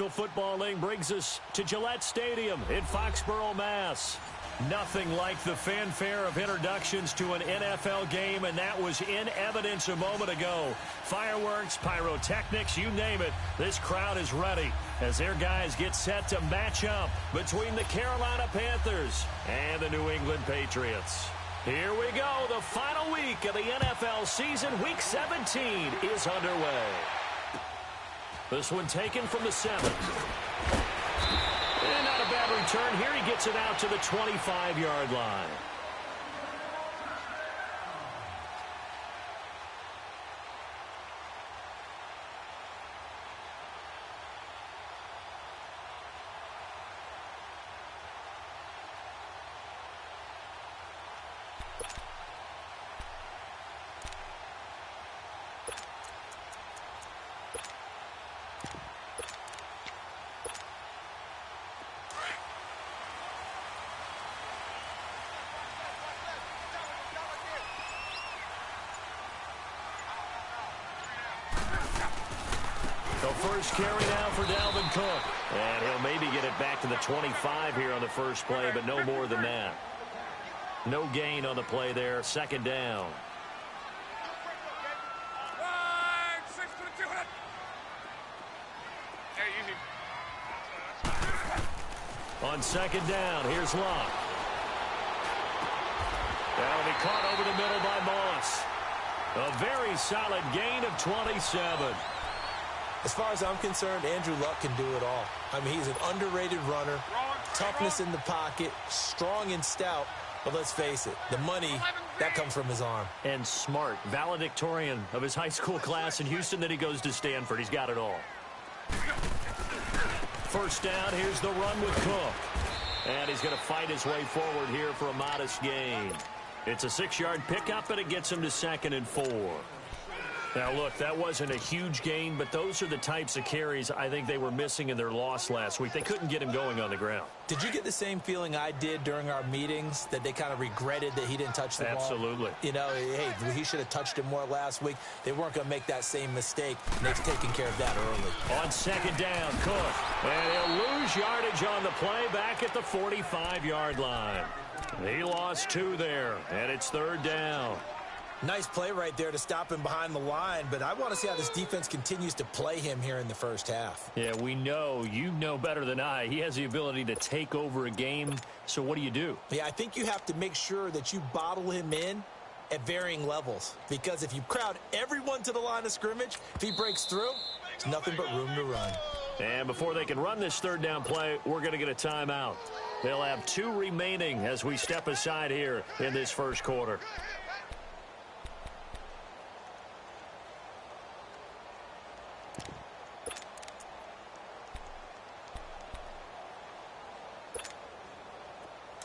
Football League brings us to Gillette Stadium in Foxborough, Mass. Nothing like the fanfare of introductions to an NFL game, and that was in evidence a moment ago. Fireworks, pyrotechnics, you name it. This crowd is ready as their guys get set to match up between the Carolina Panthers and the New England Patriots. Here we go. The final week of the NFL season, Week 17, is underway. This one taken from the 7th. And not a bad return. Here he gets it out to the 25-yard line. The first carry now for Dalvin Cook. And he'll maybe get it back to the 25 here on the first play, but no more than that. No gain on the play there. Second down. On second down, here's Luck. That'll be caught over the middle by Moss. A very solid gain of 27. As far as I'm concerned, Andrew Luck can do it all. I mean, he's an underrated runner, toughness in the pocket, strong and stout. But let's face it, the money, that comes from his arm. And smart, valedictorian of his high school class in Houston. Then he goes to Stanford. He's got it all. First down, here's the run with Cook. And he's going to fight his way forward here for a modest gain. It's a 6-yard pickup, and it gets him to 2nd and 4. Now, look, that wasn't a huge gain, but those are the types of carries I think they were missing in their loss last week. They couldn't get him going on the ground. Did you get the same feeling I did during our meetings, that they kind of regretted that he didn't touch the ball? Absolutely. You know, hey, he should have touched it more last week. They weren't going to make that same mistake, and they've taken care of that early. On second down, Cook. And he'll lose yardage on the play back at the 45-yard line. He lost 2 there, and it's 3rd down. Nice play right there to stop him behind the line, but I want to see how this defense continues to play him here in the first half. Yeah, we know. You know better than I. He has the ability to take over a game, so what do? Yeah, I think you have to make sure that you bottle him in at varying levels, because if you crowd everyone to the line of scrimmage, if he breaks through, it's nothing but room to run. And before they can run this 3rd down play, we're going to get a timeout. They'll have 2 remaining as we step aside here in this first quarter.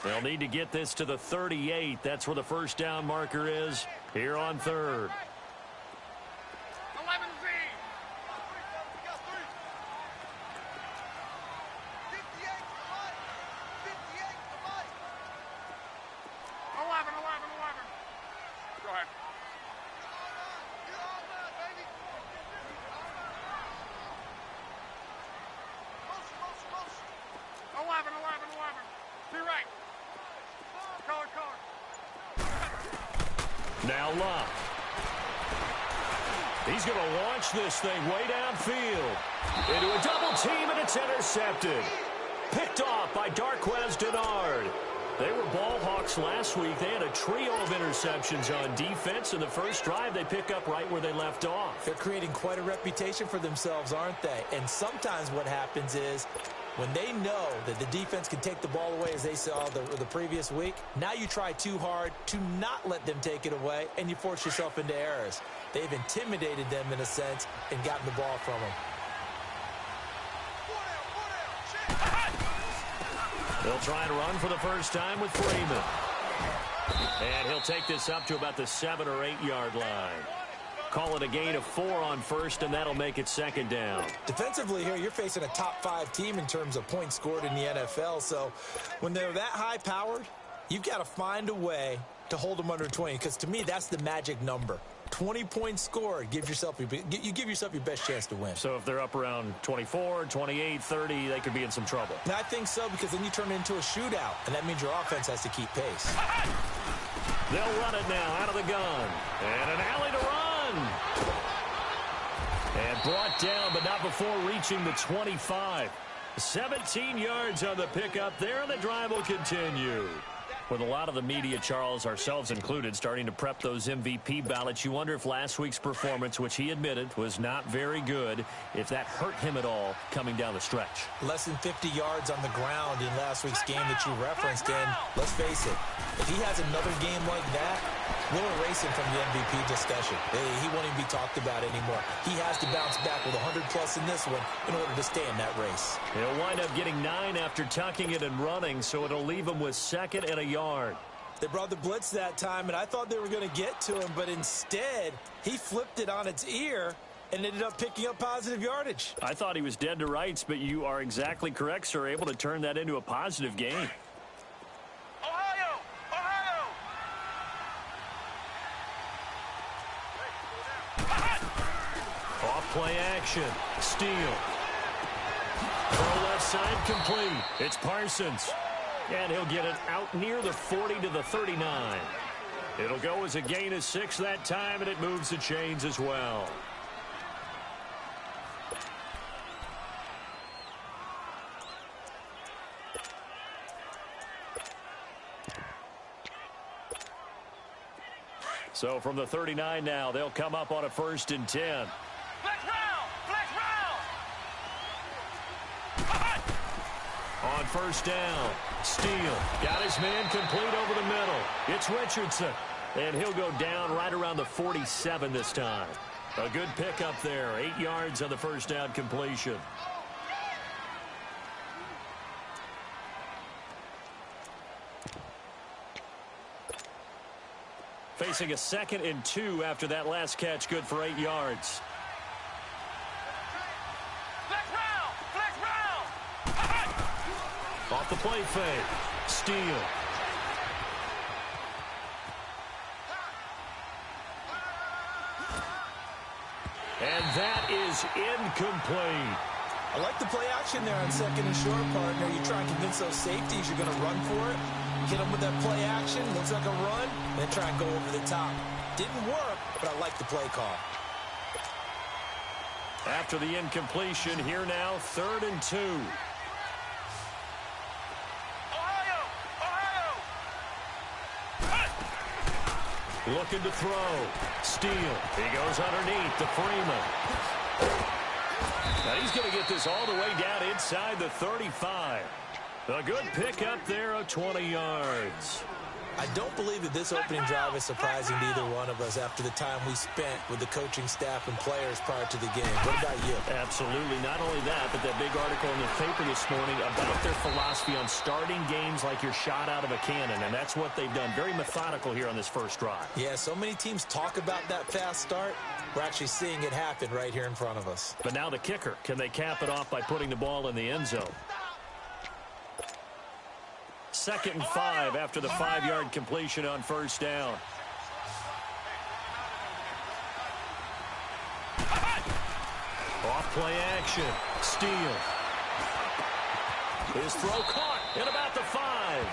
They'll need to get this to the 38. That's where the first down marker is here on 3rd. 11Z. 11. Go ahead. 11. To your right. Color. Now Luck. He's going to launch this thing way downfield. Into a double team, and it's intercepted. Picked off by Darquez Denard. They were ball hawks last week. They had a trio of interceptions on defense. In the first drive, they pick up right where they left off. They're creating quite a reputation for themselves, aren't they? And sometimes what happens is, when they know that the defense can take the ball away, as they saw the previous week, now you try too hard to not let them take it away, and you force yourself into errors. They've intimidated them in a sense and gotten the ball from them. They'll try and run for the first time with Freeman. And he'll take this up to about the 7 or 8 yard line. Call it a gain of 4 on first, and that'll make it 2nd down. Defensively here, you're facing a top 5 team in terms of points scored in the NFL. So when they're that high-powered, you've got to find a way to hold them under 20, because to me, that's the magic number. 20-point score. You give yourself your best chance to win. So if they're up around 24, 28, 30, they could be in some trouble. And I think so, because then you turn it into a shootout, and that means your offense has to keep pace. They'll run it now out of the gun. And an alley to run. And brought down, but not before reaching the 25. 17 yards on the pickup there, and the drive will continue. With a lot of the media, Charles, ourselves included, starting to prep those MVP ballots, you wonder if last week's performance, which he admitted was not very good, if that hurt him at all coming down the stretch. Less than 50 yards on the ground in last week's game that you referenced, and let's face it, if he has another game like that, we'll erase him from the MVP discussion. He won't even be talked about anymore. He has to bounce back with 100-plus in this one in order to stay in that race. He'll wind up getting 9 after tucking it and running, so it'll leave him with 2nd and a yard. They brought the blitz that time, and I thought they were going to get to him, but instead, he flipped it on its ear and ended up picking up positive yardage. I thought he was dead to rights, but you are exactly correct, sir, able to turn that into a positive gain. Play action. Steele. Throw left side complete. It's Parsons. And he'll get it out near the 40 to the 39. It'll go as a gain of 6 that time, and it moves the chains as well. So from the 39 now, they'll come up on a 1st and 10. On 1st down, Steele got his man complete over the middle. It's Richardson, and he'll go down right around the 47 this time. A good pickup there, 8 yards on the 1st down completion. Facing a 2nd and 2 after that last catch, good for 8 yards. Off the play fake. Steele. And that is incomplete. I like the play action there on 2nd and short, partner. You try and convince those safeties you're going to run for it. Hit them with that play action. Looks like a run. Then try and go over the top. Didn't work, but I like the play call. After the incompletion, here now, 3rd and 2. Looking to throw. Steele. He goes underneath to Freeman. Now he's going to get this all the way down inside the 35. A good pickup there of 20 yards. I don't believe that this opening drive is surprising to either one of us after the time we spent with the coaching staff and players prior to the game. What about you? Absolutely. Not only that, but that big article in the paper this morning about their philosophy on starting games like you're shot out of a cannon, and that's what they've done. Very methodical here on this first drive. Yeah, so many teams talk about that fast start. We're actually seeing it happen right here in front of us. But now the kicker. Can they cap it off by putting the ball in the end zone? 2nd and 5 after the 5-yard completion on 1st down. Off play action. Steele. His throw caught at about the 5.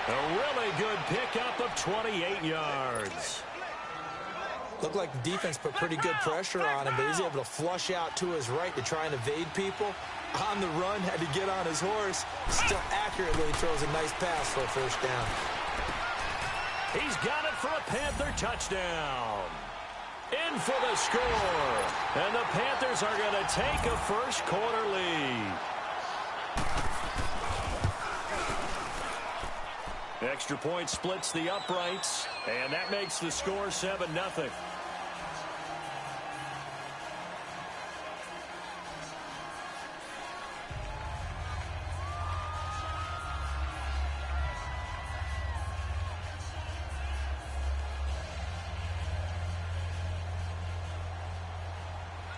A really good pickup of 28 yards. Looked like the defense put pretty good pressure on him, but he's able to flush out to his right to try and evade people. On the run, had to get on his horse. Still accurately throws a nice pass for a 1st down. He's got it for a Panther touchdown. In for the score. And the Panthers are going to take a first-quarter lead. Extra point splits the uprights, and that makes the score 7-0.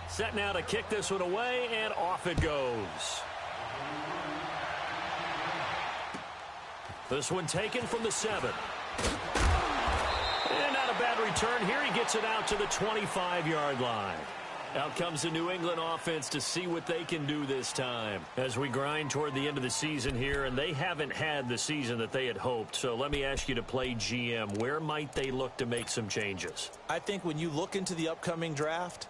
Set now to kick this one away, and off it goes. This one taken from the 7. And out of a bad return here. He gets it out to the 25-yard line. Out comes the New England offense to see what they can do this time as we grind toward the end of the season here, and they haven't had the season that they had hoped. So let me ask you to play GM. Where might they look to make some changes? I think when you look into the upcoming draft,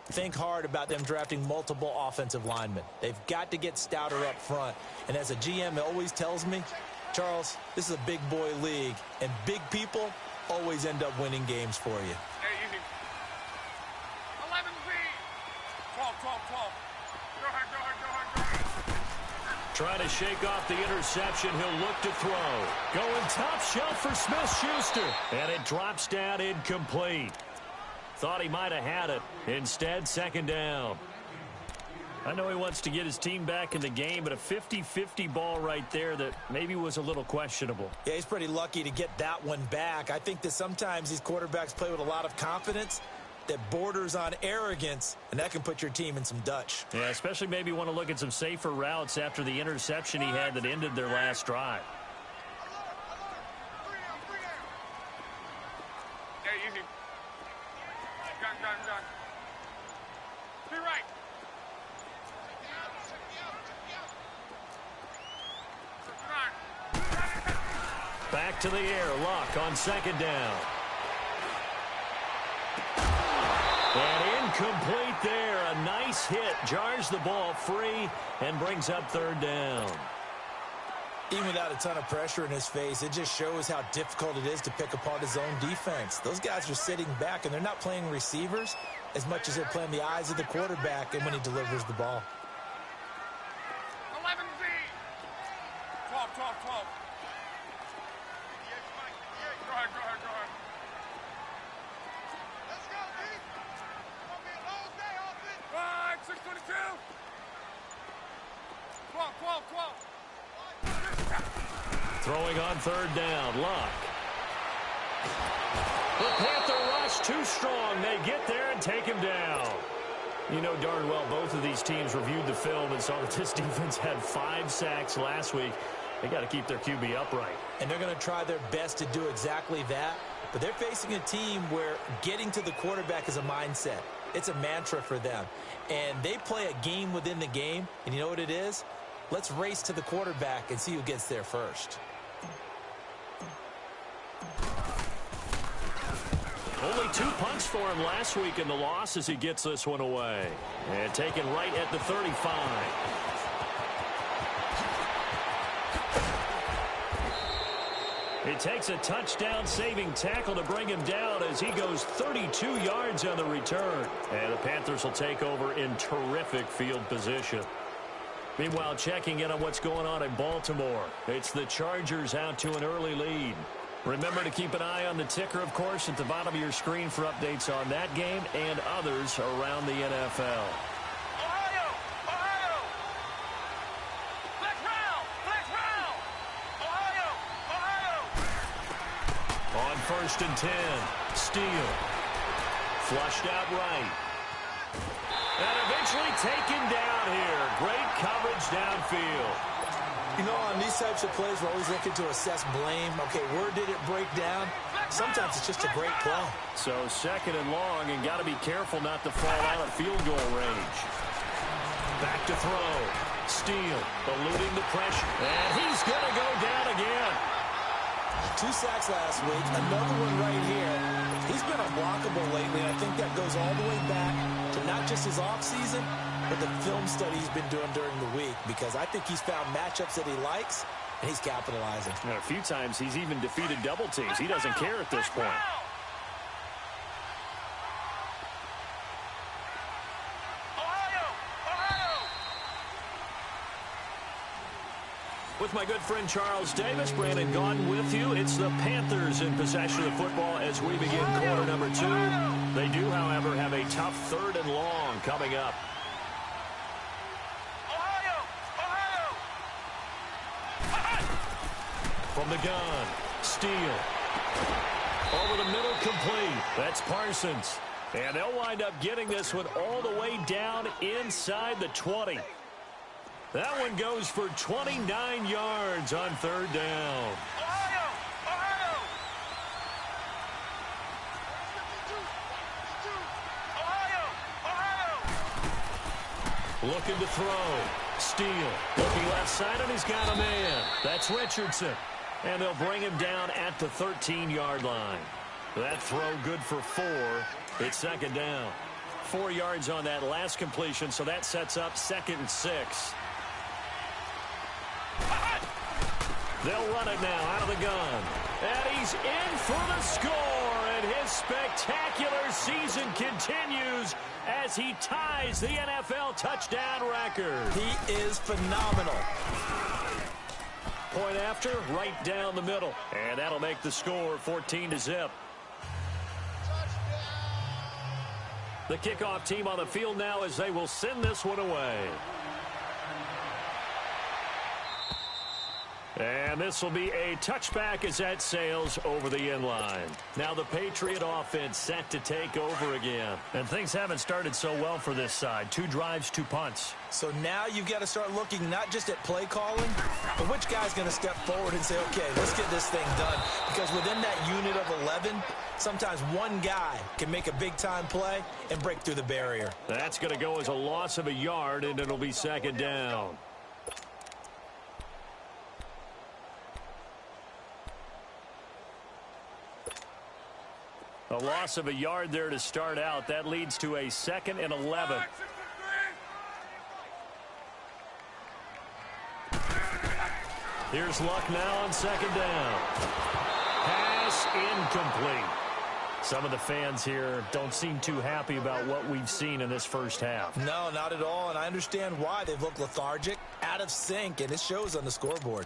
think hard about them drafting multiple offensive linemen. They've got to get stouter up front. And as a GM, it always tells me, Charles, this is a big boy league, and big people always end up winning games for you. Hey, easy. 11Z. 12. Go ahead. Trying to shake off the interception. He'll look to throw. Going top shelf for Smith-Schuster. And it drops down incomplete. Thought he might have had it. Instead, second down. I know he wants to get his team back in the game, but a 50-50 ball right there that maybe was a little questionable. Yeah, he's pretty lucky to get that one back. I think that sometimes these quarterbacks play with a lot of confidence that borders on arrogance, and that can put your team in some Dutch. Yeah, especially maybe want to look at some safer routes after the interception he had that ended their last drive. Hey, easy. Gun. Be right. Back to the air. Luck on second down. And incomplete there. A nice hit. Jars the ball free and brings up third down. Even without a ton of pressure in his face, it just shows how difficult it is to pick apart his own defense. Those guys are sitting back, and they're not playing receivers as much as they're playing the eyes of the quarterback and when he delivers the ball. 11Z. 12. Go ahead. Let's go, D. It's gonna be a long day, offense. 6:22. 12. Throwing on third down. Luck. The Panther rush too strong. They get there and take him down. You know darn well both of these teams reviewed the film and saw that this defense had 5 sacks last week. They got to keep their QB upright. And they're going to try their best to do exactly that. But they're facing a team where getting to the quarterback is a mindset. It's a mantra for them. And they play a game within the game. And you know what it is? Let's race to the quarterback and see who gets there first. Only 2 punts for him last week in the loss as he gets this one away. And taken right at the 35. It takes a touchdown-saving tackle to bring him down as he goes 32 yards on the return. And the Panthers will take over in terrific field position. Meanwhile, checking in on what's going on in Baltimore. It's the Chargers out to an early lead. Remember to keep an eye on the ticker, of course, at the bottom of your screen for updates on that game and others around the NFL. Ohio! Flex round! Ohio! On 1st and 10, Steele. Flushed out right. And eventually taken down here. Great coverage downfield. You know, on these types of plays, we're always looking to assess blame. Okay, where did it break down? Sometimes it's just a great play. So 2nd and long, and got to be careful not to fall out of field goal range. Back to throw. Steele eluding the pressure. And he's going to go down again. 2 sacks last week, another one right here. He's been unblockable lately, and I think that goes all the way back to not just his offseason, but the film study he's been doing during the week, because I think he's found matchups that he likes, and he's capitalizing. And a few times he's even defeated double teams. He doesn't care at this point. With my good friend Charles Davis, Brandon Gaudin with you. It's the Panthers in possession of the football as we begin quarter number 2. They do, however, have a tough 3rd and long coming up. From the gun, Steele. Over the middle, complete. That's Parsons. And they'll wind up getting this one all the way down inside the 20. That one goes for 29 yards on 3rd down. Looking to throw. Steele. Looking left side, and he's got a man. That's Richardson. And they'll bring him down at the 13-yard line. That throw good for 4. It's second down. 4 yards on that last completion, so that sets up 2nd and 6. They'll run it now out of the gun. And he's in for the score. And his spectacular season continues as he ties the NFL touchdown record. He is phenomenal. Point after, right down the middle. And that'll make the score 14-0. The kickoff team on the field now as they will send this one away. And this will be a touchback as that sails over the end line. Now the Patriot offense set to take over again. And things haven't started so well for this side. 2 drives, 2 punts. So now you've got to start looking not just at play calling, but which guy's going to step forward and say, okay, let's get this thing done. Because within that unit of 11, sometimes one guy can make a big-time play and break through the barrier. That's going to go as a loss of a yard, and it'll be second down. A loss of a yard there to start out. That leads to a 2nd and 11. Here's Luck now on second down. Pass incomplete. Some of the fans here don't seem too happy about what we've seen in this first half. No, not at all, and I understand why. They've looked lethargic, out of sync, and it shows on the scoreboard.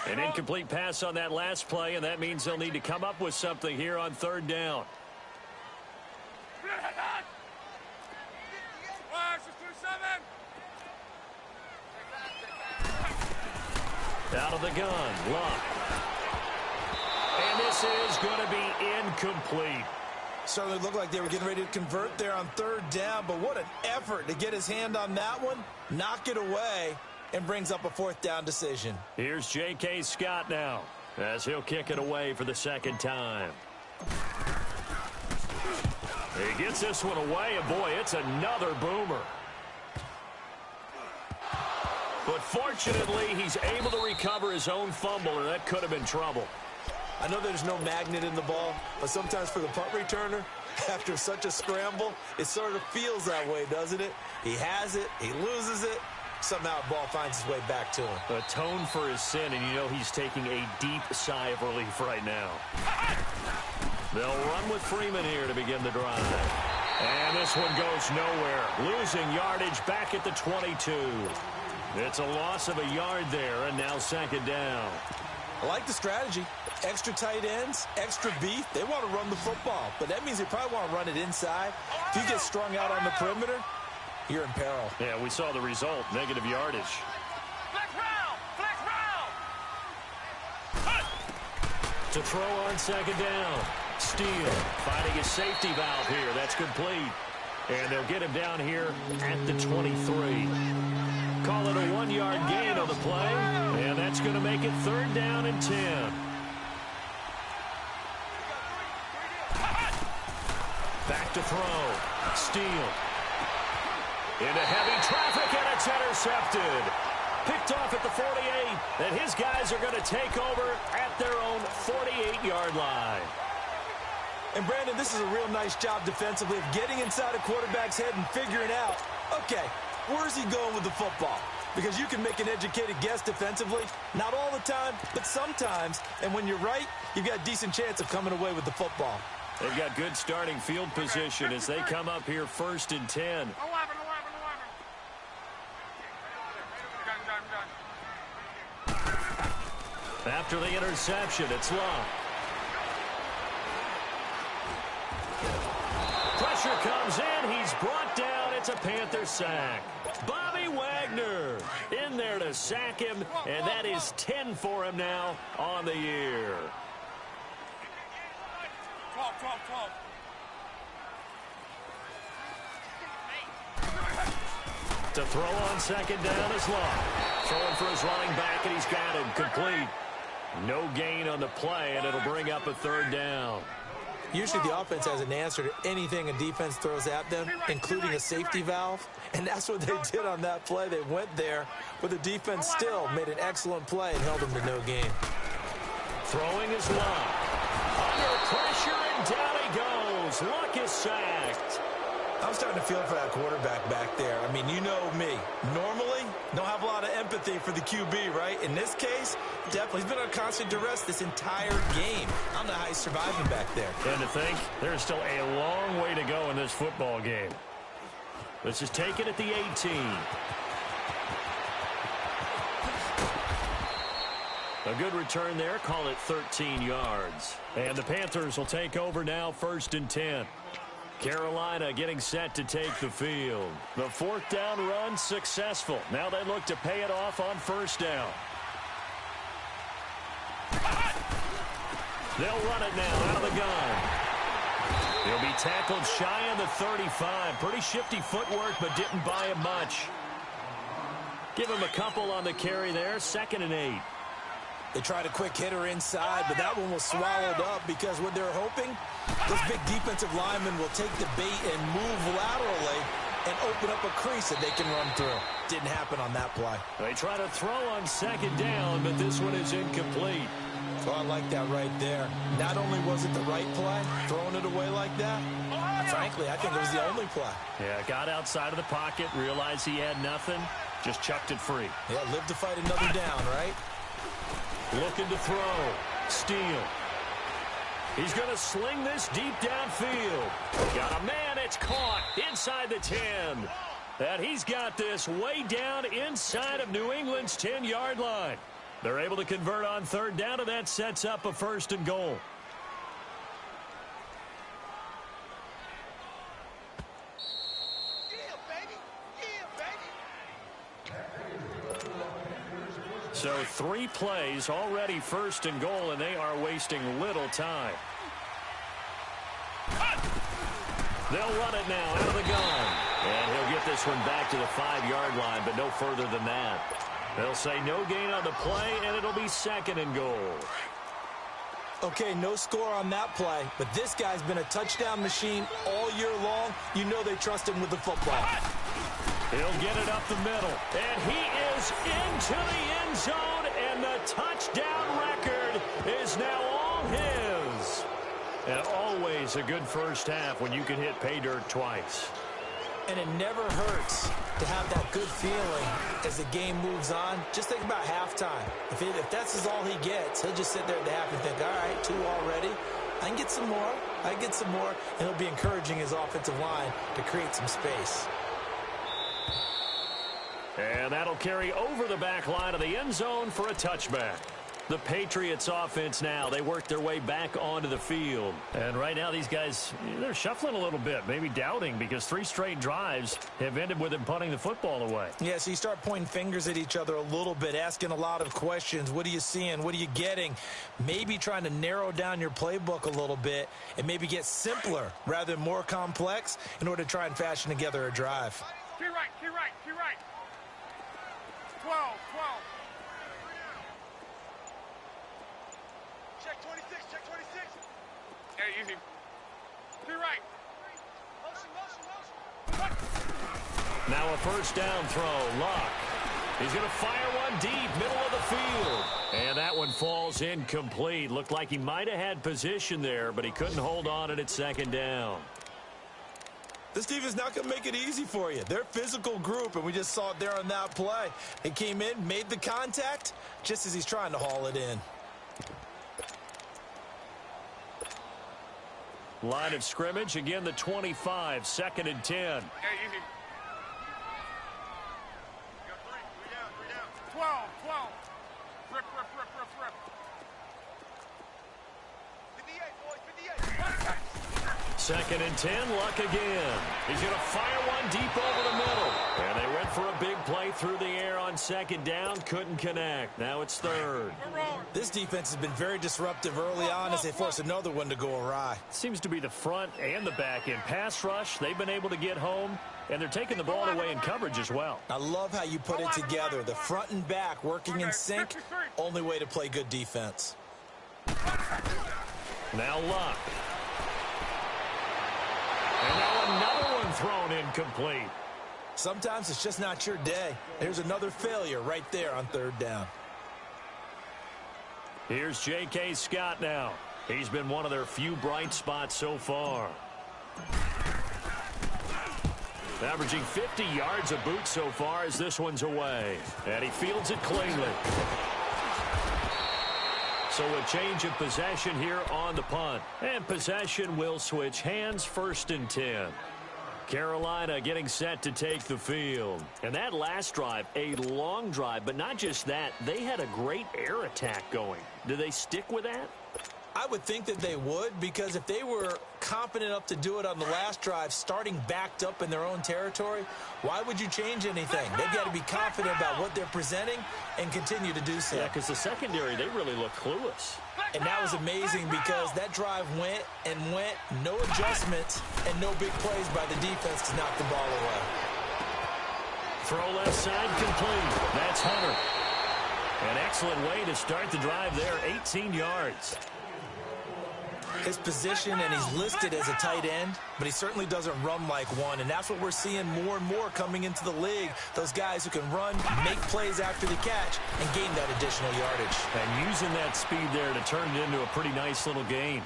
An incomplete pass on that last play, and that means they'll need to come up with something here on 3rd down. Out of the gun, Luck. And this is going to be incomplete. Certainly looked like they were getting ready to convert there on 3rd down, but what an effort to get his hand on that one, knock it away, and brings up a 4th down decision. Here's J.K. Scott now as he'll kick it away for the 2nd time. He gets this one away, and boy, it's another boomer. But fortunately, he's able to recover his own fumble, and that could have been trouble. I know there's no magnet in the ball, but sometimes for the punt returner, after such a scramble, it sort of feels that way, doesn't it? He has it, he loses it, somehow the ball finds its way back to him. Atone for his sin, and you know he's taking a deep sigh of relief right now. They'll run with Freeman here to begin the drive. And this one goes nowhere. Losing yardage back at the 22. It's a loss of a yard there, and now 2nd down. I like the strategy. Extra tight ends, extra beef. They want to run the football, but that means they probably want to run it inside. If you get strung out on the perimeter, you're in peril. Yeah, we saw the result, negative yardage. Flex round! To throw on 2nd down. Steele finding his safety valve here. That's complete. And they'll get him down here at the 23. Call it a 1-yard gain on the play. And that's going to make it 3rd down and 10. Back to throw. Steele. Into heavy traffic, and it's intercepted. Picked off at the 48, and his guys are going to take over at their own 48-yard line. And, Brandon, this is a real nice job defensively of getting inside a quarterback's head and figuring out, okay, where's he going with the football? Because you can make an educated guess defensively, not all the time, but sometimes. And when you're right, you've got a decent chance of coming away with the football. They've got good starting field position as they come up here 1st and 10. After the interception, it's Luck. Pressure comes in. He's brought down. It's a Panther sack. Bobby Wagner in there to sack him, and that is 10 for him now on the year. 12. To throw on 2nd down is Luck. Throwing for his running back, and he's got him complete. No gain on the play, and it'll bring up a 3rd down. Usually the offense has an answer to anything a defense throws at them, including a safety valve. And that's what they did on that play. They went there, but the defense still made an excellent play and held them to no gain. Throwing is Luck. Under pressure, and down he goes. Luck is sacked. I'm starting to feel for that quarterback back there. I mean, you know me. Normally, don't have a lot of empathy for the QB, right? In this case, definitely. He's been on constant duress this entire game. I don't know how he's surviving back there. And to think, there's still a long way to go in this football game. This is taken at the 18. A good return there. Call it 13 yards. And the Panthers will take over now, 1st and 10. Carolina getting set to take the field. The 4th down run successful. Now they look to pay it off on 1st down. They'll run it now out of the gun. He'll be tackled shy of the 35. Pretty shifty footwork, but didn't buy him much. Give him a couple on the carry there. 2nd and 8. They tried a quick hitter inside, but that one was swallowed up because what they're hoping, this big defensive lineman will take the bait and move laterally and open up a crease that they can run through. Didn't happen on that play. They try to throw on 2nd down, but this one is incomplete. So I like that right there. Not only was it the right play, throwing it away like that, frankly, I think it was the only play. Yeah, got outside of the pocket, realized he had nothing, just chucked it free. Yeah, live to fight another down, right? Looking to throw. Steele. He's going to sling this deep downfield. Got a man. It's caught inside the 10. And he's got this way down inside of New England's 10-yard line. They're able to convert on 3rd down, and that sets up a 1st and goal. So 3 plays, already 1st and goal, and they are wasting little time. They'll run it now out of the gun. And he'll get this one back to the 5-yard line, but no further than that. They'll say no gain on the play, and it'll be 2nd and goal. Okay, no score on that play, but this guy's been a touchdown machine all year long. You know they trust him with the football. He'll get it up the middle, and he is into the end zone, and the touchdown record is now all his. And always a good first half when you can hit pay dirt twice. And it never hurts to have that good feeling as the game moves on. Just think about halftime. If that's all he gets, he'll just sit there at the half and think, all right, 2 already. I can get some more. I can get some more. And he'll be encouraging his offensive line to create some space. And that'll carry over the back line of the end zone for a touchback. The Patriots offense now, they work their way back onto the field. And right now these guys, they're shuffling a little bit, maybe doubting, because 3 straight drives have ended with them punting the football away. Yeah, so you start pointing fingers at each other a little bit, asking a lot of questions. What are you seeing? What are you getting? Maybe trying to narrow down your playbook a little bit and maybe get simpler rather than more complex in order to try and fashion together a drive. Key right, key right, key right. 12. Check 26, check 26. Hey, easy. Key right. Motion. Now a 1st down throw. Luck. He's going to fire one deep, middle of the field. And that one falls incomplete. Looked like he might have had position there, but he couldn't hold on it at 2nd down. This defense not going to make it easy for you. They're a physical group, and we just saw it there on that play. They came in, made the contact, just as he's trying to haul it in. Line of scrimmage, again the 25, 2nd and 10. Hey, easy. You got 3 down. 12. Rip. 58, boys, 58. 2nd and 10, Luck again. He's going to fire one deep over the middle. And they went for a big play through the air on 2nd down. Couldn't connect. Now it's 3rd. This defense has been very disruptive early on as they force another one to go awry. Seems to be the front and the back end. Pass rush, they've been able to get home. And they're taking the ball away in coverage as well. I love how you put it together. The front and back working in sync. Only way to play good defense. Now Luck. thrown incomplete. Sometimes it's just not your day. There's another failure right there on third down. Here's J.K. Scott now. He's been one of their few bright spots so far. Averaging 50 yards a boot so far as this one's away. And he fields it cleanly. So a change of possession here on the punt. And possession will switch hands, 1st and 10. Carolina getting set to take the field. And that last drive, a long drive, but not just that, they had a great air attack going. Do they stick with that? I would think that they would, because if they were confident enough to do it on the last drive, starting backed up in their own territory, why would you change anything? They've got to be confident about what they're presenting and continue to do so. Yeah, because the secondary, they really look clueless. And that was amazing because that drive went and went, no adjustments, and no big plays by the defense to knock the ball away. Throw left side complete. That's Hunter. An excellent way to start the drive there, 18 yards. His position, and he's listed as a tight end, but he certainly doesn't run like one, and that's what we're seeing more and more coming into the league. Those guys who can run, make plays after the catch, and gain that additional yardage. And using that speed there to turn it into a pretty nice little gain.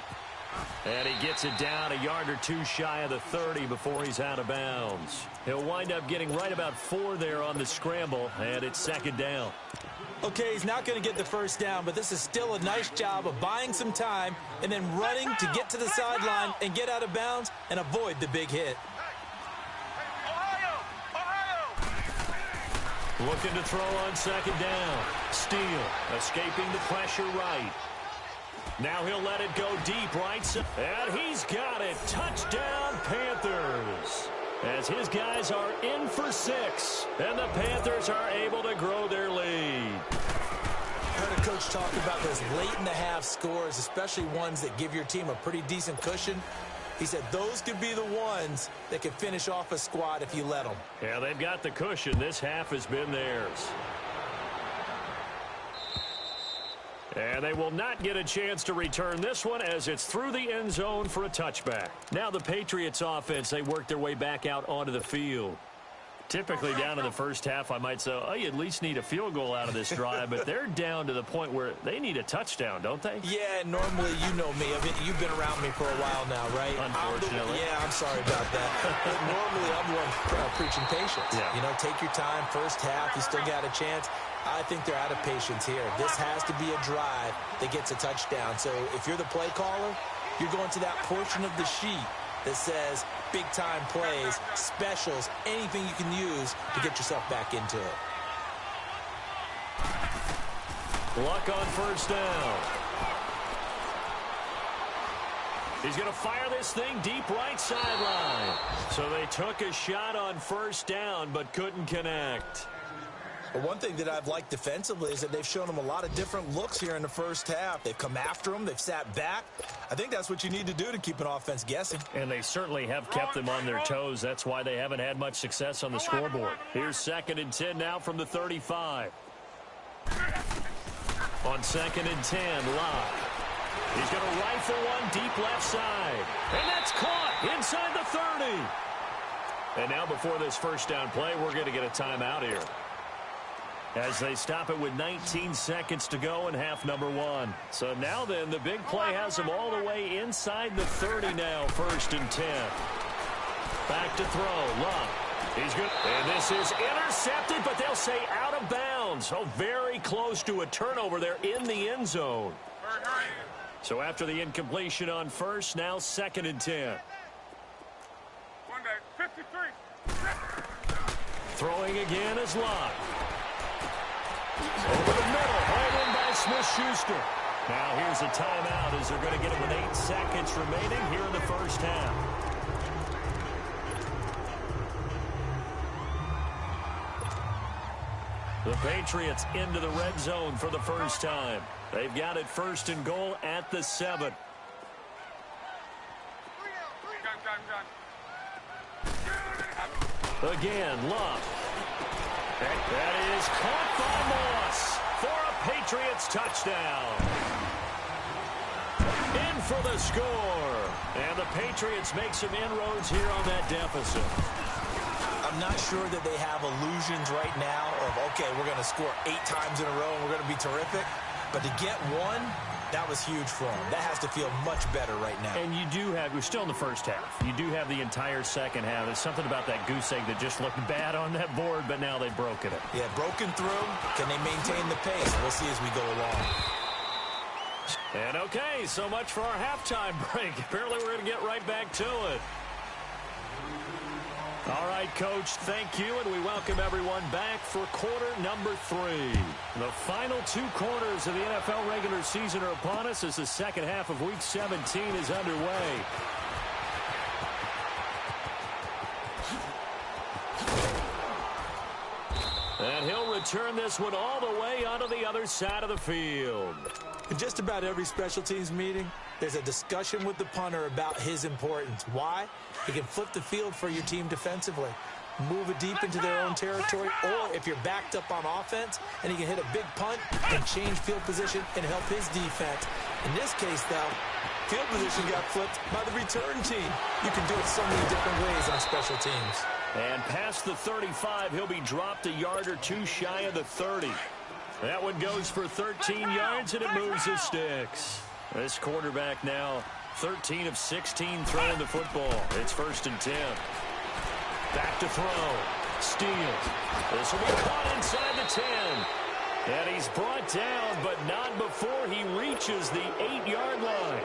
And he gets it down a yard or two shy of the 30 before he's out of bounds. He'll wind up getting right about 4 there on the scramble, and it's 2nd down. Okay, he's not going to get the first down, but this is still a nice job of buying some time and then running to get to the sideline and get out of bounds and avoid the big hit. Looking to throw on 2nd down. Steele escaping the pressure right. Now he'll let it go deep right side. And he's got it. Touchdown, Panthers. As his guys are in for 6. And the Panthers are able to grow their lead. I heard a coach talk about those late-in-the-half scores, especially ones that give your team a pretty decent cushion. He said those could be the ones that could finish off a squad if you let them. Yeah, they've got the cushion. This half has been theirs. And they will not get a chance to return this one as it's through the end zone for a touchback. Now the Patriots offense, they work their way back out onto the field. Typically down in the first half, I might say, oh, you at least need a field goal out of this drive, but they're down to the point where they need a touchdown, don't they? Yeah, normally, you know me. You've been around me for a while now, right? Unfortunately. I'm sorry about that. But normally, I'm the one preaching patience. Yeah. You know, take your time, first half, you still got a chance. I think they're out of patience here. This has to be a drive that gets a touchdown. So if you're the play caller, you're going to that portion of the sheet that says big-time plays, specials, anything you can use to get yourself back into it. Luck on 1st down. He's going to fire this thing deep right sideline. So they took a shot on 1st down but couldn't connect. But one thing that I've liked defensively is that they've shown them a lot of different looks here in the first half. They've come after them. They've sat back. I think that's what you need to do to keep an offense guessing. And they certainly have kept them on their toes. That's why they haven't had much success on the scoreboard. Here's 2nd and 10 now from the 35. On 2nd and 10, Locke. He's going to rifle one deep left side. And that's caught inside the 30. And now before this first down play, we're going to get a timeout here, as they stop it with 19 seconds to go in half number 1. So now then, the big play has them all the way inside the 30 now, 1st and 10. Back to throw, Love. He's good. And this is intercepted, but they'll say out of bounds. Oh, very close to a turnover there in the end zone. So after the incompletion on 1st, now 2nd and 10. 53. Throwing again is Locke. Over the middle, hauled in by Smith-Schuster. Now here's a timeout as they're going to get it with 8 seconds remaining here in the first half. The Patriots into the red zone for the first time. They've got it 1st and goal at the 7. Again, Love. That is caught by Moss for a Patriots touchdown. In for the score. And the Patriots make some inroads here on that deficit. I'm not sure that they have illusions right now of, okay, we're going to score 8 times in a row and we're going to be terrific. But to get one, that was huge for them. That has to feel much better right now. And you do have, we're still in the first half. You do have the entire second half. There's something about that goose egg that just looked bad on that board, but now they've broken it. Yeah, broken through. Can they maintain the pace? We'll see as we go along. And okay, so much for our halftime break. Apparently we're going to get right back to it. All right, Coach, thank you, and we welcome everyone back for quarter number 3. The final 2 quarters of the NFL regular season are upon us as the second half of Week 17 is underway. And he'll return this one all the way onto the other side of the field. In just about every special teams meeting, there's a discussion with the punter about his importance. Why? He can flip the field for your team defensively, move it deep into their own territory, or if you're backed up on offense, and he can hit a big punt and change field position and help his defense. In this case, though, field position got flipped by the return team. You can do it so many different ways on special teams. And past the 35, he'll be dropped a yard or 2 shy of the 30. That one goes for 13 yards, and it moves the sticks. This quarterback now 13 of 16 throwing the football. It's 1st and 10. Back to throw. Steele. This will be caught inside the 10. And he's brought down, but not before he reaches the 8-yard line.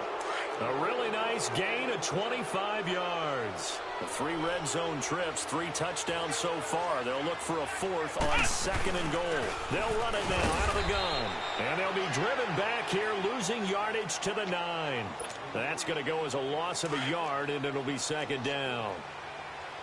A really nice gain of 25 yards. The 3 red zone trips, 3 touchdowns so far. They'll look for a 4th on 2nd and goal. They'll run it now out of the gun. And they'll be driven back here, losing yardage to the 9. That's going to go as a loss of a yard, and it'll be 2nd down.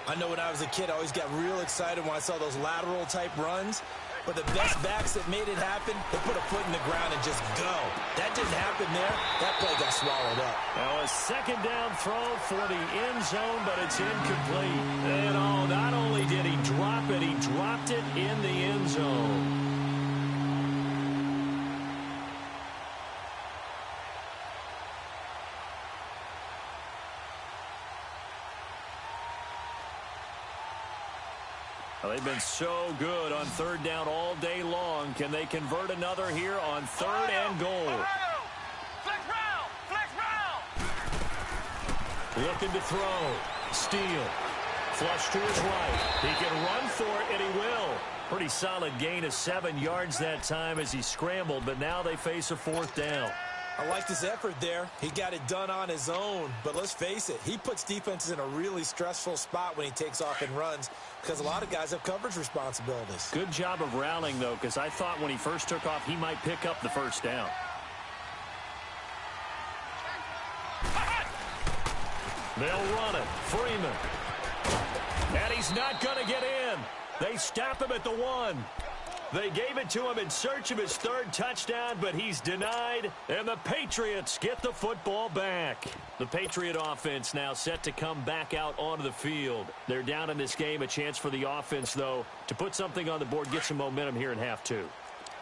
I know when I was a kid, I always got real excited when I saw those lateral-type runs. But the best backs that made it happen, they put a foot in the ground and just go. That didn't happen there. That play got swallowed up. Now a 2nd down throw for the end zone, but it's incomplete. And oh, not only did he drop it, he dropped it in the end zone. They've been so good on 3rd down all day long. Can they convert another here on 3rd and goal? Looking to throw. Steele. Flush to his right. He can run for it, and he will. Pretty solid gain of 7 yards that time as he scrambled, but now they face a 4th down. I liked his effort there. He got it done on his own. But let's face it, he puts defenses in a really stressful spot when he takes off and runs because a lot of guys have coverage responsibilities. Good job of rallying, though, because I thought when he first took off, he might pick up the 1st down. They'll run it. Freeman. And he's not going to get in. They stop him at the 1. They gave it to him in search of his 3rd touchdown, but he's denied, and the Patriots get the football back. The Patriot offense now set to come back out onto the field. They're down in this game. A chance for the offense, though, to put something on the board, get some momentum here in half 2.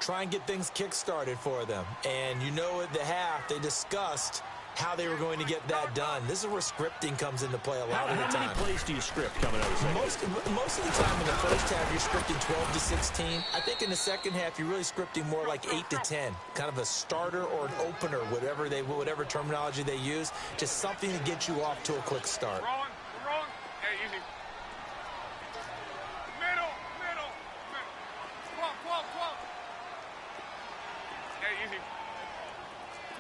Try and get things kick-started for them. And you know at the half, they discussed how they were going to get that done. This is where scripting comes into play a lot of the time. How many plays do you script coming out of the second? Most of the time in the first half, you're scripting 12 to 16. I think in the second half, you're really scripting more like 8 to 10. Kind of a starter or an opener, whatever terminology they use. Just something to get you off to a quick start. Wrong. Hey, easy. Middle. 12. Hey, easy.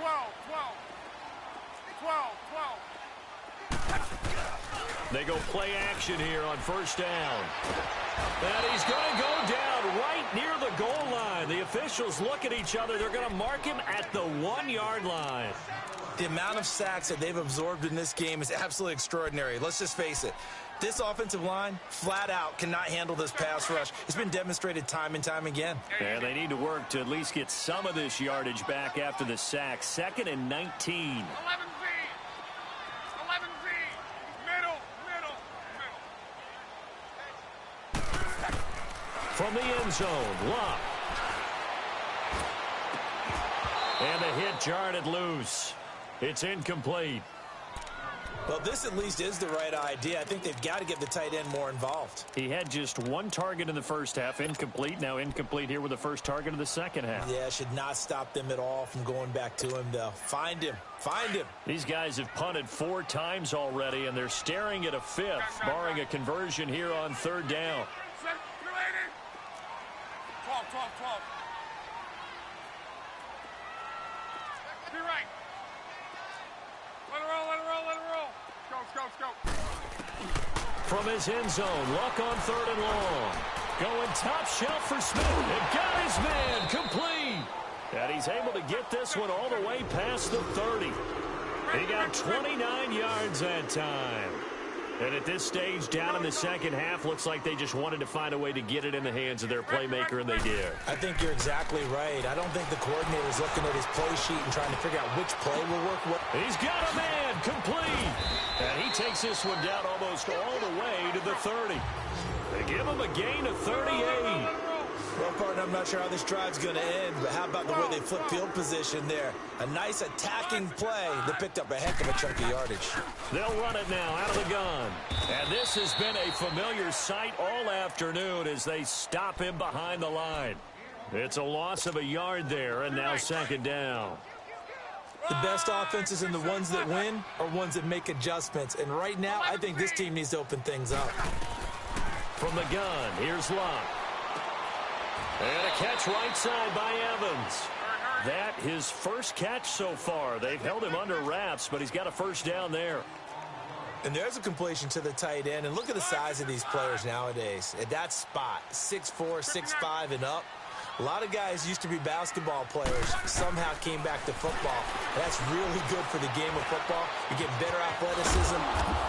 12. 12. They go play action here on 1st down. And he's going to go down right near the goal line. The officials look at each other. They're going to mark him at the 1-yard line. The amount of sacks that they've absorbed in this game is absolutely extraordinary. Let's just face it. This offensive line, flat out, cannot handle this pass rush. It's been demonstrated time and time again. And they need to work to at least get some of this yardage back after the sack. 2nd and 19. 11Z. Middle. From the end zone, Locke. And the hit jarred it loose. It's incomplete. Well, this at least is the right idea. I think they've got to get the tight end more involved. He had just one target in the first half, incomplete. Now incomplete here with the first target of the second half. Yeah, should not stop them at all from going back to him, though. Find him. Find him. These guys have punted 4 times already, and they're staring at a 5th, barring a conversion here on 3rd down. 12. Be right. Let it roll. Go. From his end zone, Luck on 3rd and long. Going top shelf for Smith. And got his man complete. And he's able to get this one all the way past the 30. He got 29 yards that time. And at this stage, down in the second half, looks like they just wanted to find a way to get it in the hands of their playmaker, and they did. I think you're exactly right. I don't think the coordinator's looking at his play sheet and trying to figure out which play will work. He's got a man complete. And he takes this one down almost all the way to the 30. They give him a gain of 38. Well, partner, I'm not sure how this drive's going to end, but how about the way they flip field position there? A nice attacking play that picked up a heck of a chunk of yardage. They'll run it now out of the gun. And this has been a familiar sight all afternoon as they stop him behind the line. It's a loss of a yard there, and now 2nd down. The best offenses and the ones that win are ones that make adjustments. And right now, I think this team needs to open things up. From the gun, here's Luck. And a catch right side by Evans. That his first catch so far. They've held him under wraps, but he's got a 1st down there. And there's a completion to the tight end. And look at the size of these players nowadays. At that spot, 6'4", 6'5", and up. A lot of guys used to be basketball players, somehow came back to football. That's really good for the game of football. You get better athleticism,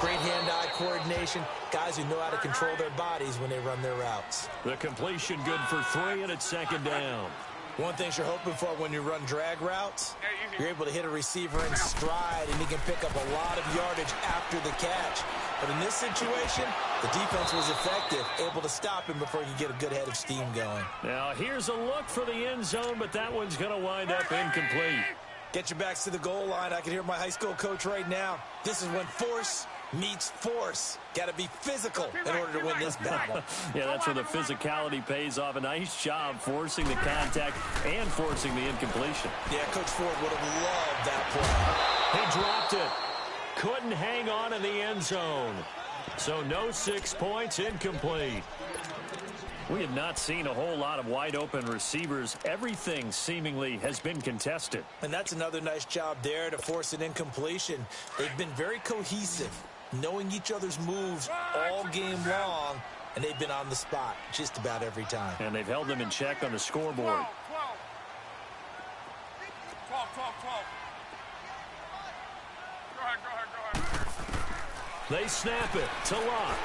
great hand-eye coordination, guys who know how to control their bodies when they run their routes. The completion good for 3, and it's 2nd down. One thing you're hoping for when you run drag routes, you're able to hit a receiver in stride, and he can pick up a lot of yardage after the catch. But in this situation, the defense was effective, able to stop him before he could get a good head of steam going. Now here's a look for the end zone, but that one's going to wind up incomplete. Get your backs to the goal line. I can hear my high school coach right now. This is when force meets force. Got to be physical in order to win this battle. Yeah, that's where the physicality pays off. A nice job forcing the contact and forcing the incompletion. Yeah, Coach Ford would have loved that play. He dropped it. Couldn't hang on in the end zone. So no 6 points, incomplete. We have not seen a whole lot of wide-open receivers. Everything seemingly has been contested. And that's another nice job there to force an incompletion. They've been very cohesive, knowing each other's moves all game long, and they've been on the spot just about every time. And they've held them in check on the scoreboard. 12. Go ahead. They snap it to Luck.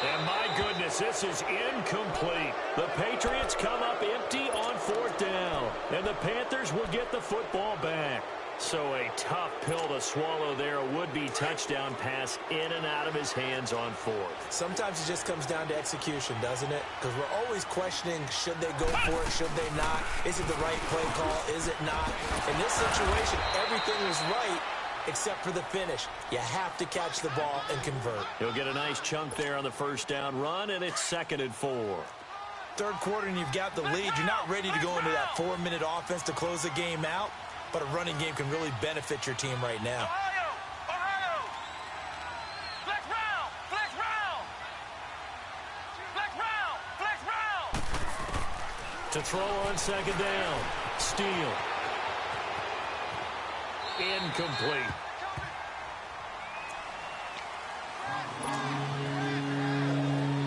And my goodness, this is incomplete. The Patriots come up empty on 4th down. And the Panthers will get the football back. So a tough pill to swallow there. A would-be touchdown pass in and out of his hands on 4th. Sometimes it just comes down to execution, doesn't it? Because we're always questioning, should they go for it, should they not? Is it the right play call? Is it not? In this situation, everything was right except for the finish. You have to catch the ball and convert. He'll get a nice chunk there on the 1st down run, and it's 2nd and 4. 3rd quarter, and you've got the lead. You're not ready to go into that 4-minute offense to close the game out, but a running game can really benefit your team right now. Ohio! Flex round! To throw on 2nd down. Steele. Incomplete.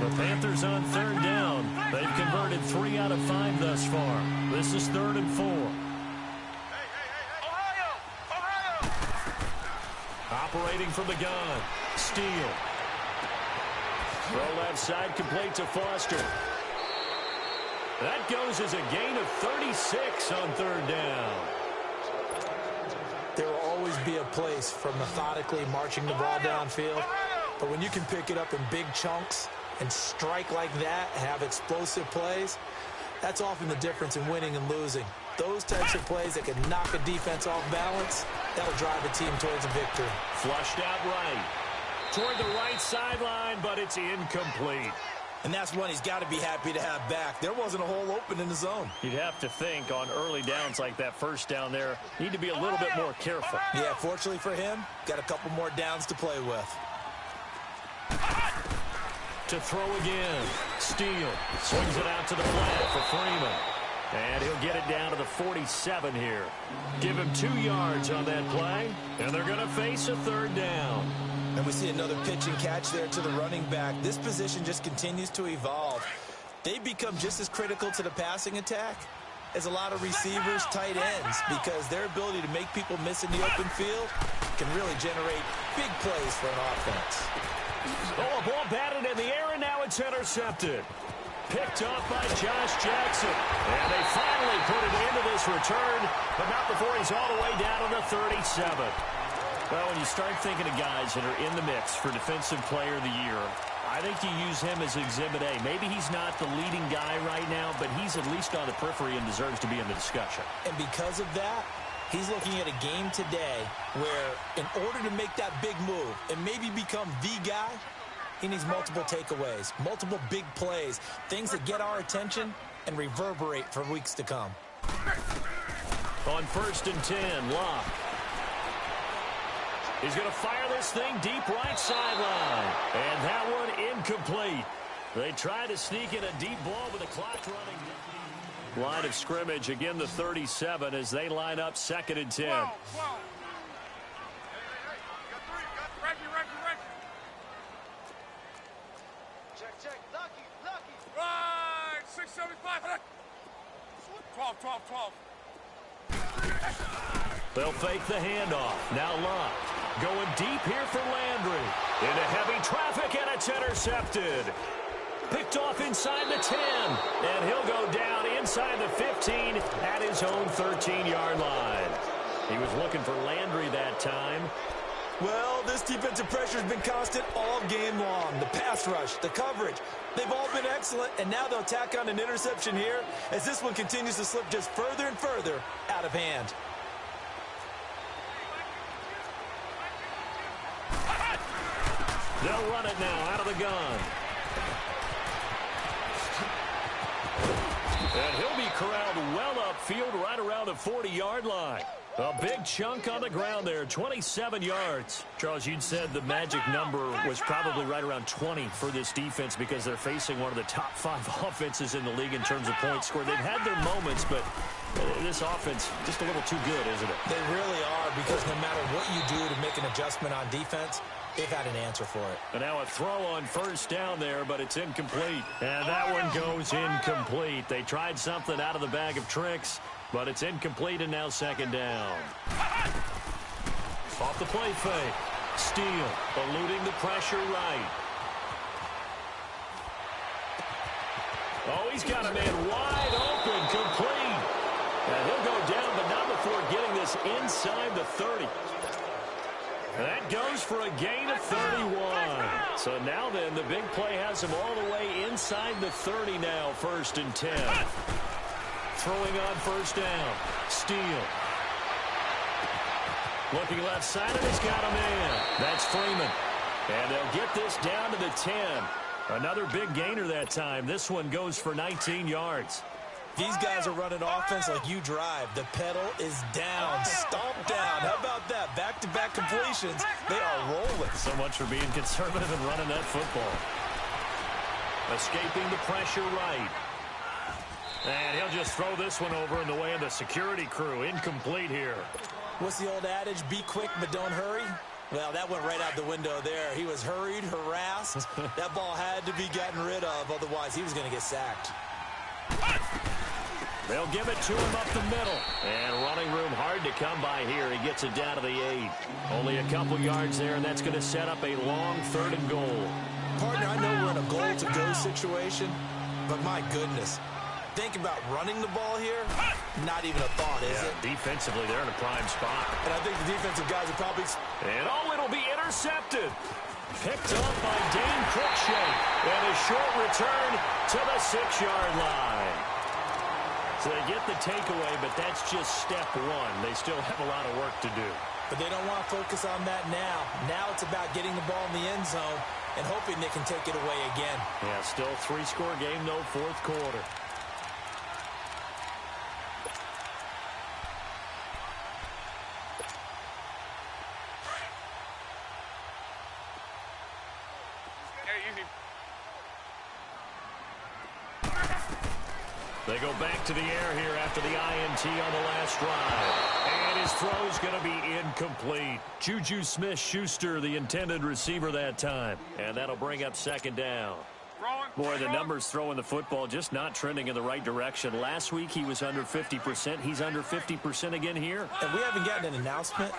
The Panthers on 3rd down. They've converted 3 out of 5 thus far. This is 3rd and 4. Ohio! Operating from the gun. Steele. Throw left side, complete to Foster. That goes as a gain of 36 on 3rd down. There will always be a place for methodically marching the ball downfield. But when you can pick it up in big chunks and strike like that, have explosive plays, that's often the difference in winning and losing. Those types of plays that can knock a defense off balance, that'll drive a team towards a victory. Flushed out right. Toward the right sideline, but it's incomplete. And that's one he's got to be happy to have back. There wasn't a hole open in the zone. You'd have to think on early downs like that first down there, need to be a little bit more careful. Yeah, fortunately for him, got a couple more downs to play with. To throw again. Steele swings it out to the flat for Freeman. And he'll get it down to the 47 here. Give him 2 yards on that play, and they're going to face a third down. And we see another pitch and catch there to the running back. This position just continues to evolve. They become just as critical to the passing attack as a lot of receivers, tight ends, because their ability to make people miss in the open field can really generate big plays for an offense. Oh, a ball batted in the air, and now it's intercepted. Picked off by Josh Jackson. And they finally put it into this return, but not before he's all the way down to the 37. Well, when you start thinking of guys that are in the mix for Defensive Player of the Year, I think you use him as Exhibit A. Maybe he's not the leading guy right now, but he's at least on the periphery and deserves to be in the discussion. And because of that, he's looking at a game today where in order to make that big move and maybe become the guy, he needs multiple takeaways, multiple big plays, things that get our attention and reverberate for weeks to come. On 1st and 10, Locke. He's going to fire this thing deep right sideline. And that one incomplete. They try to sneak in a deep ball with the clock running. Line of scrimmage, again the 37 as they line up 2nd and 10. Whoa. Check. Lucky. Right, 675. 12. They'll fake the handoff. Now Locke going deep here for Landry. Into heavy traffic, and it's intercepted. Picked off inside the 10. And he'll go down inside the 15 at his own 13-yard line. He was looking for Landry that time. Well, this defensive pressure has been constant all game long. The pass rush, the coverage, they've all been excellent, and now they'll tack on an interception here as this one continues to slip just further and further out of hand. They'll run it now out of the gun. And he'll be corralled well upfield right around the 40-yard line. A big chunk on the ground there, 27 yards. Charles, you'd said the magic number was probably right around 20 for this defense because they're facing one of the top 5 offenses in the league in terms of points scored. They've had their moments, but this offense just a little too good, isn't it? They really are, because no matter what you do to make an adjustment on defense, they've had an answer for it. And now a throw on 1st down there, but it's incomplete. And that one goes incomplete. They tried something out of the bag of tricks, but it's incomplete, and now 2nd down. Off the play fake. Steele eluding the pressure right. Oh, he's got a man wide open, complete. And he'll go down, but not before getting this inside the 30. That goes for a gain of 31. So now then, the big play has him all the way inside the 30 now, 1st and 10. Throwing on 1st down. Steele. Looking left side, and he's got a man. That's Freeman. And they'll get this down to the 10. Another big gainer that time. This one goes for 19 yards. These guys are running offense like you drive. The pedal is down, stomped down. How about that? Back-to-back completions. They are rolling. So much for being conservative and running that football. Escaping the pressure right. And he'll just throw this one over in the way of the security crew. Incomplete here. What's the old adage? Be quick, but don't hurry. Well, that went right out the window there. He was hurried, harassed. That ball had to be gotten rid of, otherwise he was going to get sacked. They'll give it to him up the middle. And running room hard to come by here. He gets it down to the 8. Only a couple yards there, and that's going to set up a long 3rd and goal. Partner, I know we're in a goal-to-go situation, but my goodness. Think about running the ball here. Not even a thought, is it? Defensively, they're in a prime spot. And I think the defensive guys are probably... And it'll be intercepted. Picked up by Dane Cruikshank. And a short return to the 6-yard line. So they get the takeaway, but that's just step one. They still have a lot of work to do. But they don't want to focus on that now. Now it's about getting the ball in the end zone and hoping they can take it away again. Yeah, still three-score game, though, fourth quarter. They go back to the air here after the INT on the last drive. And his throw's going to be incomplete. Juju Smith-Schuster, the intended receiver that time. And that'll bring up second down. Boy, the numbers throwing the football just not trending in the right direction. Last week he was under 50%. He's under 50% again here. And we haven't gotten an announcement,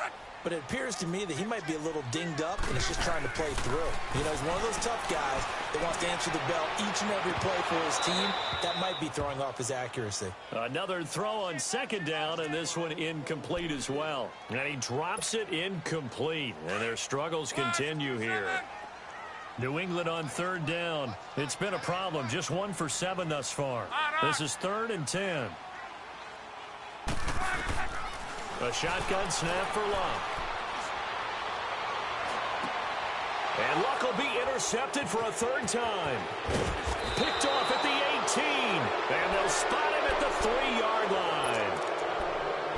but it appears to me that he might be a little dinged up and is just trying to play through. You know, he's one of those tough guys that wants to answer the bell each and every play for his team. That might be throwing off his accuracy. Another throw on second down, and this one incomplete as well. And he drops it incomplete, and their struggles continue here. New England on third down. It's been a problem. Just 1 for 7 thus far. This is 3rd and 10. A shotgun snap for Luck. And Luck will be intercepted for a 3rd time. Picked off at the 18. And they'll spot him at the 3-yard line.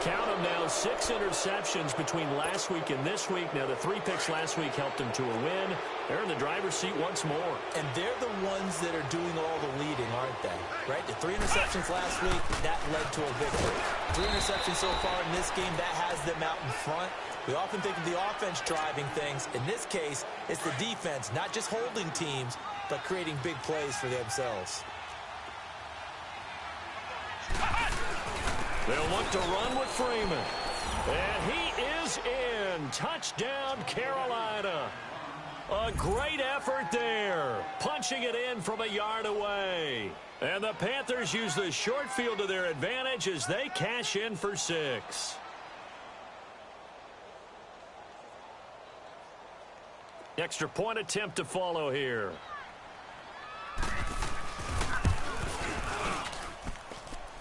Count them now, 6 interceptions between last week and this week. Now, the 3 picks last week helped them to a win. They're in the driver's seat once more. And they're the ones that are doing all the leading, aren't they? Right? The 3 interceptions last week, that led to a victory. 3 interceptions so far in this game, that has them out in front. We often think of the offense driving things. In this case, it's the defense, not just holding teams, but creating big plays for themselves. They'll look to run with Freeman. And he is in. Touchdown, Carolina. A great effort there. Punching it in from a yard away. And the Panthers use the short field to their advantage as they cash in for 6. Extra point attempt to follow here.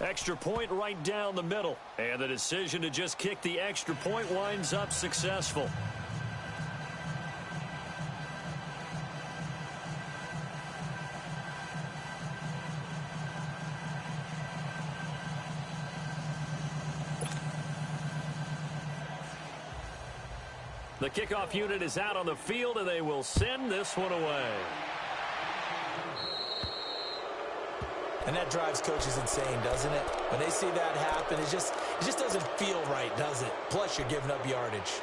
Extra point right down the middle. And the decision to just kick the extra point winds up successful. The kickoff unit is out on the field, and they will send this one away. And that drives coaches insane, doesn't it? When they see that happen, it just doesn't feel right, does it? Plus, you're giving up yardage.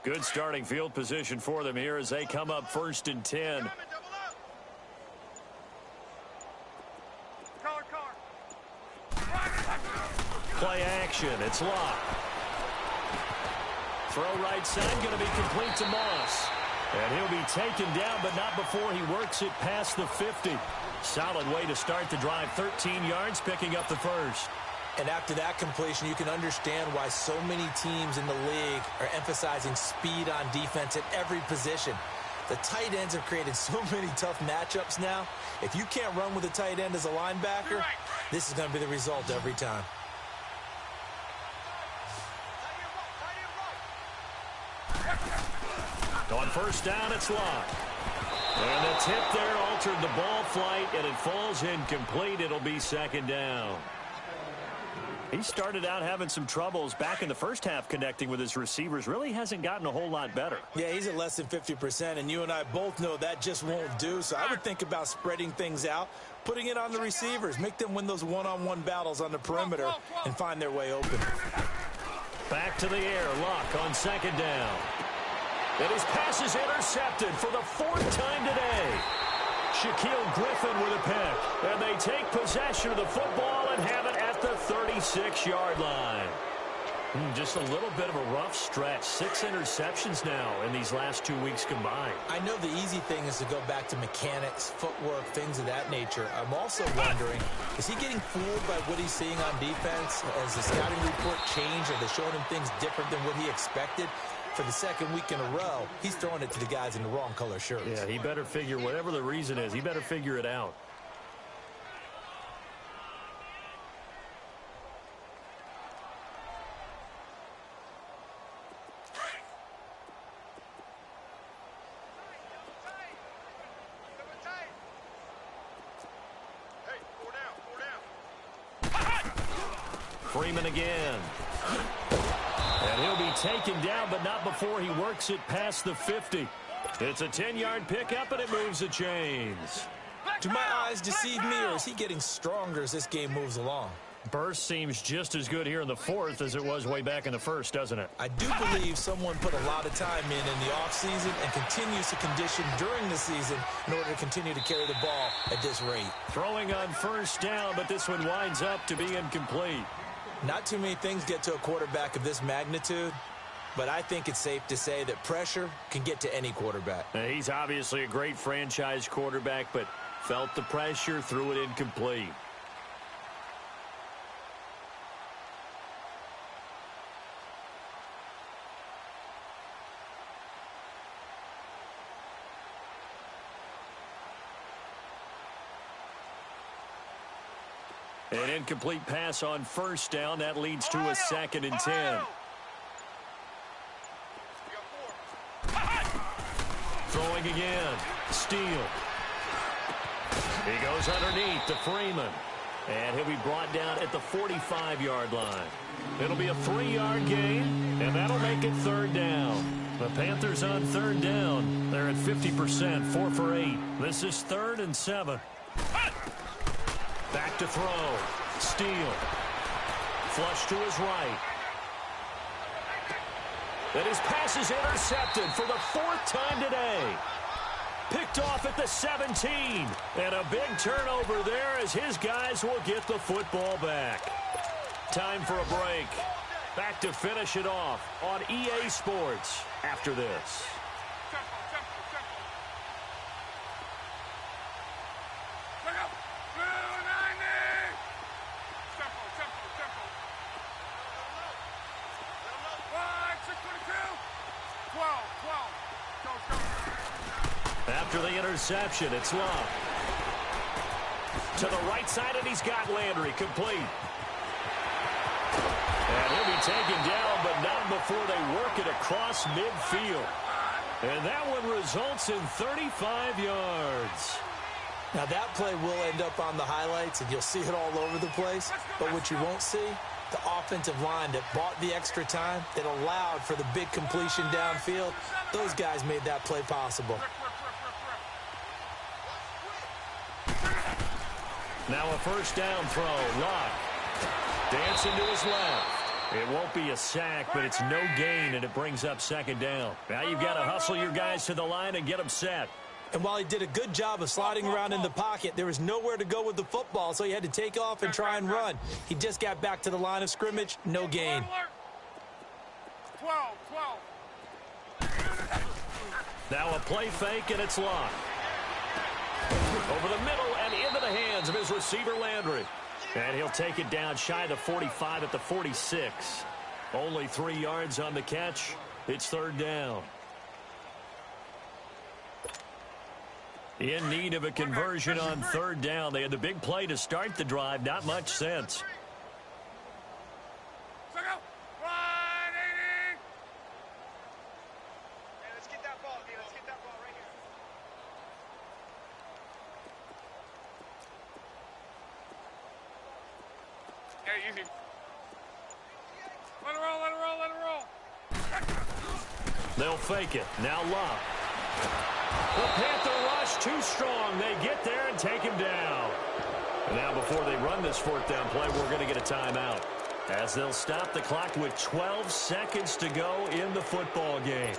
Good starting field position for them here as they come up 1st and 10. Play action. It's Locke. Throw right side going to be complete to Moss. And he'll be taken down, but not before he works it past the 50. Solid way to start the drive. 13 yards, picking up the first. And after that completion, you can understand why so many teams in the league are emphasizing speed on defense at every position. The tight ends have created so many tough matchups now. If you can't run with a tight end as a linebacker, this is going to be the result every time. On 1st down, it's Locke. And the tip there altered the ball flight, and it falls incomplete. It'll be 2nd down. He started out having some troubles back in the first half connecting with his receivers. Really hasn't gotten a whole lot better. Yeah, he's at less than 50%, and you and I both know that just won't do. So I would think about spreading things out, putting it on the receivers, make them win those one-on-one battles on the perimeter and find their way open. Back to the air. Luck on 2nd down. And his pass is intercepted for the 4th time today. Shaquille Griffin with a pick. And they take possession of the football and have it at the 36-yard line. Just a little bit of a rough stretch. 6 interceptions now in these last 2 weeks combined. I know the easy thing is to go back to mechanics, footwork, things of that nature. I'm also wondering, is he getting fooled by what he's seeing on defense? Has the scouting report changed? Are they showing him things different than what he expected? For the second week in a row, he's throwing it to the guys in the wrong color shirts. Yeah, he better figure, whatever the reason is, he better figure it out. Freeman again. And he'll be taken down, but not before he works it past the 50. It's a 10-yard pickup, and it moves the chains. Do my eyes deceive me, or is he getting stronger as this game moves along? Burst seems just as good here in the fourth as it was way back in the first, doesn't it? I do believe someone put a lot of time in the offseason and continues to condition during the season in order to continue to carry the ball at this rate. Throwing on first down, but this one winds up to be incomplete. Not too many things get to a quarterback of this magnitude, but I think it's safe to say that pressure can get to any quarterback. He's obviously a great franchise quarterback, but felt the pressure, threw it incomplete. An incomplete pass on first down. That leads to a 2nd and 10. Throwing again. Steele. He goes underneath to Freeman. And he'll be brought down at the 45-yard line. It'll be a 3-yard gain, and that'll make it 3rd down. The Panthers on 3rd down. They're at 50%, 4 for 8. This is 3rd and 7. Back to throw. Steele. Flush to his right. And his pass is intercepted for the 4th time today. Picked off at the 17. And a big turnover there as his guys will get the football back. Time for a break. Back to finish it off on EA Sports after this. After the interception, it's Love. To the right side, and he's got Landry complete. And he'll be taken down, but not before they work it across midfield. And that one results in 35 yards. Now, that play will end up on the highlights, and you'll see it all over the place. But what you won't see, the offensive line that bought the extra time, that allowed for the big completion downfield, those guys made that play possible. Now a first down throw. Locke dancing to his left. It won't be a sack, but it's no gain, and it brings up 2nd down. Now you've got to hustle your guys to the line and get them set. And while he did a good job of sliding around in the pocket, there was nowhere to go with the football, so he had to take off and try and run. He just got back to the line of scrimmage, no gain. 12. Now a play fake, and it's Locke. Over the middle and into the hands of his receiver, Landry. And he'll take it down shy of the 45 at the 46. Only 3 yards on the catch. It's 3rd down. In need of a conversion on 3rd down. They had the big play to start the drive. Not much sense. Easy. Let it roll, let it roll, let it roll. They'll fake it. Now Locke. The Panther rush too strong. They get there and take him down. And now before they run this 4th down play, we're going to get a timeout, as they'll stop the clock with 12 seconds to go in the football game.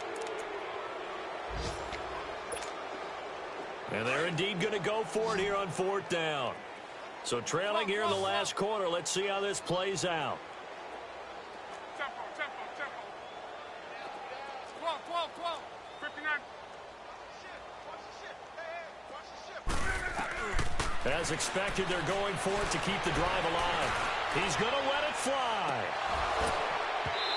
And they're indeed going to go for it here on 4th down. So trailing here in the last quarter, let's see how this plays out. Tempo, 12, 12. 59. As expected, they're going for it to keep the drive alive. He's going to let it fly.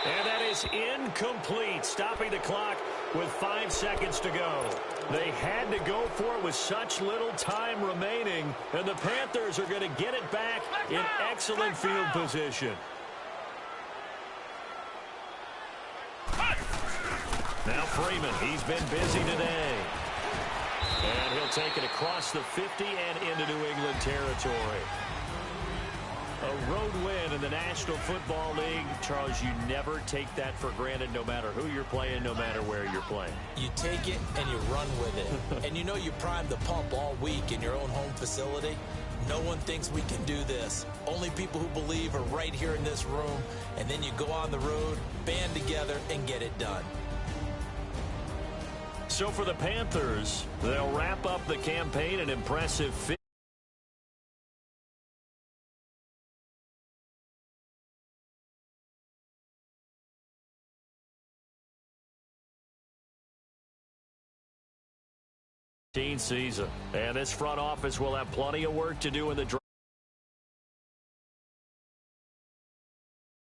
And that is incomplete, stopping the clock with 5 seconds to go. They had to go for it with such little time remaining, and the Panthers are going to get it back in excellent field position. Now Freeman, he's been busy today. And he'll take it across the 50 and into New England territory. A road win in the National Football League. Charles, you never take that for granted no matter who you're playing, no matter where you're playing. You take it and you run with it. And you know you primed the pump all week in your own home facility. No one thinks we can do this. Only people who believe are right here in this room. And then you go on the road, band together, and get it done. So for the Panthers, they'll wrap up the campaign an impressive 15 season. And this front office will have plenty of work to do in the draft.